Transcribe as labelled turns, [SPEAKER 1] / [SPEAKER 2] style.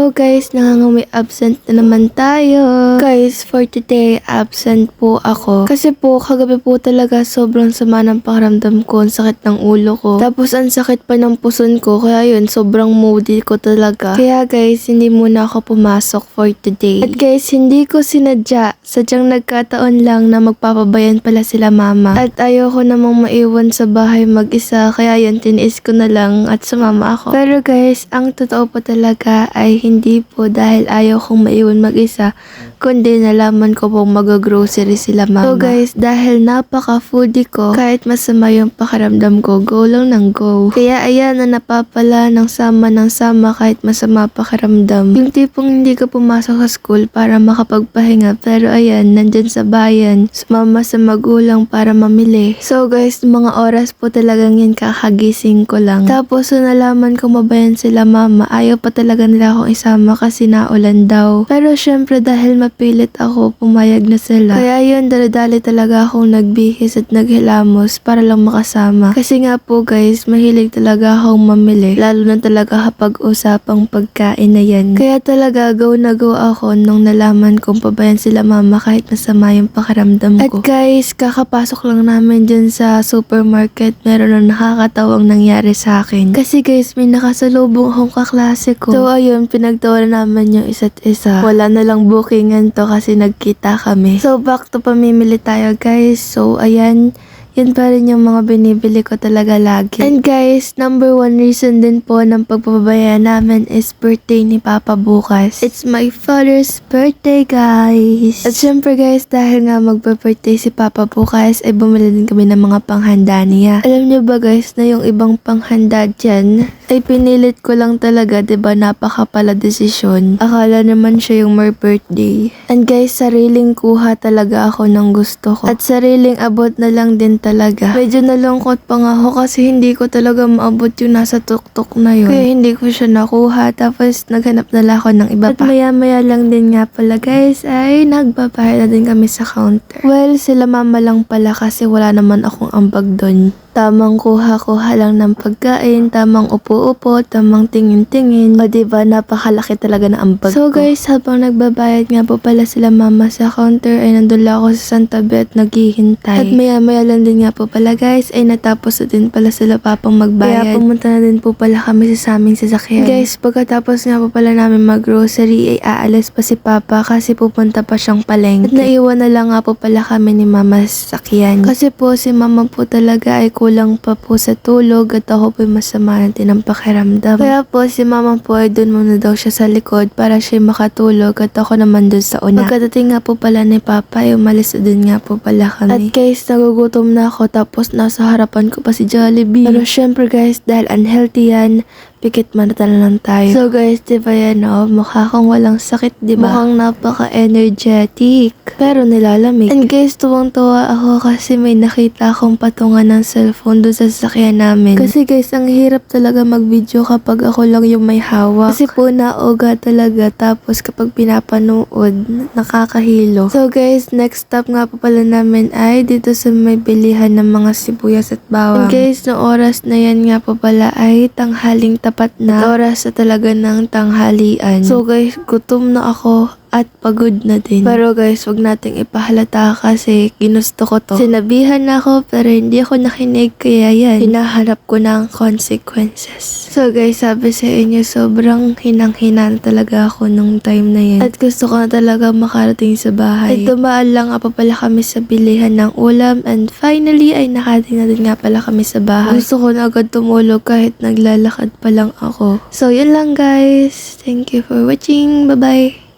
[SPEAKER 1] So guys, nangangami absent na naman tayo. Guys, for today, absent po ako. Kasi po, kagabi po talaga sobrang sama ng pakiramdam ko. Ang sakit ng ulo ko. Tapos ang sakit pa ng puson ko. Kaya yun, sobrang moody ko talaga. Kaya guys, hindi muna ako pumasok for today. At guys, hindi ko sinadya. Sadyang nagkataon lang na magpapabayan pala sila mama. At ayoko namang maiwan sa bahay mag-isa. Kaya yun, tiniis ko na lang at sumama ako. Pero guys, ang totoo po talaga ay hindi po dahil ayaw kong maiwan mag-isa, kundi nalaman ko pong mag-grocery sila mama. So guys, dahil napaka-foodie ko, kahit masama yung pakiramdam ko, go lang ng go. Kaya ayan na napapala ng sama kahit masama pakiramdam. Yung tipong hindi ka pumasok sa school para makapagpahinga, pero ayan, nandyan sa bayan, sumama sa magulang para mamili. So guys, mga oras po talagang yan kakagising ko lang. Tapos so nalaman ko mabayan sila mama, ayaw pa talaga nila akong isama kasi naulan daw. Pero syempre dahil mapilit ako, pumayag na sila. Kaya yun, dali-dali talaga akong nagbihis at naghilamos para lang makasama. Kasi nga po guys, mahilig talaga akong mamili. Lalo na talaga kapag usapang pagkain na yan. Kaya talaga go na go ako nung nalaman kong pabayan sila mama kahit masama yung pakiramdam ko. At guys, kakapasok lang namin dyan sa supermarket, meron na nakakatawang nangyari sa akin. Kasi guys, may nakasalubong akong kaklase ko. So ayun, pinagtawanan naman yung isa't isa. Wala na lang bookingan to kasi nagkita kami. So back to pamimili tayo guys. So ayan, yan pa rin yung mga binibili ko talaga lagi. And guys, number one reason din po ng pagpapabaya namin is birthday ni Papa bukas. It's my father's birthday guys. At syempre guys, dahil nga magpa-birthday si Papa bukas, ay bumili din kami ng mga panghanda niya. Alam niyo ba guys, na yung ibang panghanda dyan, ay pinilit ko lang talaga, diba napakapala desisyon. Akala naman siya yung my birthday. And guys, sariling kuha talaga ako ng gusto ko. At sariling abot na lang din talaga. Medyo nalungkot pa nga ako kasi hindi ko talaga maabot yung nasa tuktok na yun. Kaya hindi ko siya nakuha. Tapos naghanap na lang ako ng iba pa. At maya lang din nga pala guys ay nagbabayad na din kami sa counter. Well, sila mama lang pala kasi wala naman akong ambag doon. Tamang kuha-kuha lang ng pagkain, tamang upo-upo, tamang tingin-tingin. O diba, napakalaki talaga na ambag ko. So guys, habang nagbabayad nga po pala sila mama sa counter, ay nandun lang ako sa Santa Be at naghihintay. At maya lang din nga po pala guys, ay natapos na din pala sila papang magbayad. Kaya pumunta na din po pala kami sa aming sasakyan. Guys, pagkatapos nga po pala namin mag-grocery, ay aalis pa si papa kasi pupunta pa siyang palengke. At naiwan na lang nga po pala kami ni mama sa sakyan. Kasi po si mama po talaga ay kulang pa po sa tulog at ako po'y masama natin ang pakiramdam. Kaya po si mama po ay dun muna daw siya sa likod para siya makatulog at ako naman dun sa una. Pagkadating nga po pala ni papa ay umalis din nga po pala kami. At guys, nagugutom na ako tapos nasa harapan ko pa si Jollibee. Pero syempre guys, dahil unhealthy yan, pikit manata na lang tayo. So guys, diba yan mukha kang walang sakit, diba? Mukhang napaka-energetic. Pero nilalamig. And guys, tuwang-tuwa ako kasi may nakita akong patungan ng cellphone doon sa sasakyan namin. Kasi guys, ang hirap talaga mag-video kapag ako lang yung may hawak. Kasi po nauga talaga. Tapos kapag pinapanood, nakakahilo. So guys, next stop nga po pala namin ay dito sa may bilihan ng mga sibuyas at bawang. And guys, no oras na yan nga po pala ay tanghaling tapat na oras na talaga ng tanghalian. So guys, gutom na ako at pagod na din. Pero guys, wag nating ipahalata kasi ginusto ko to. Sinabihan na ako pero hindi ako nakinig kaya yan. Hinaharap ko ng consequences. So guys, sabi sa inyo, sobrang hinang-hina na talaga ako nung time na yan. At gusto ko na talaga makarating sa bahay. At dumaan lang nga pa pala kami sa bilihan ng ulam and finally ay nakating na din nga pala kami sa bahay. Gusto ko na agad tumulog kahit naglalakad pa lang ako. So yun lang guys. Thank you for watching. Bye-bye.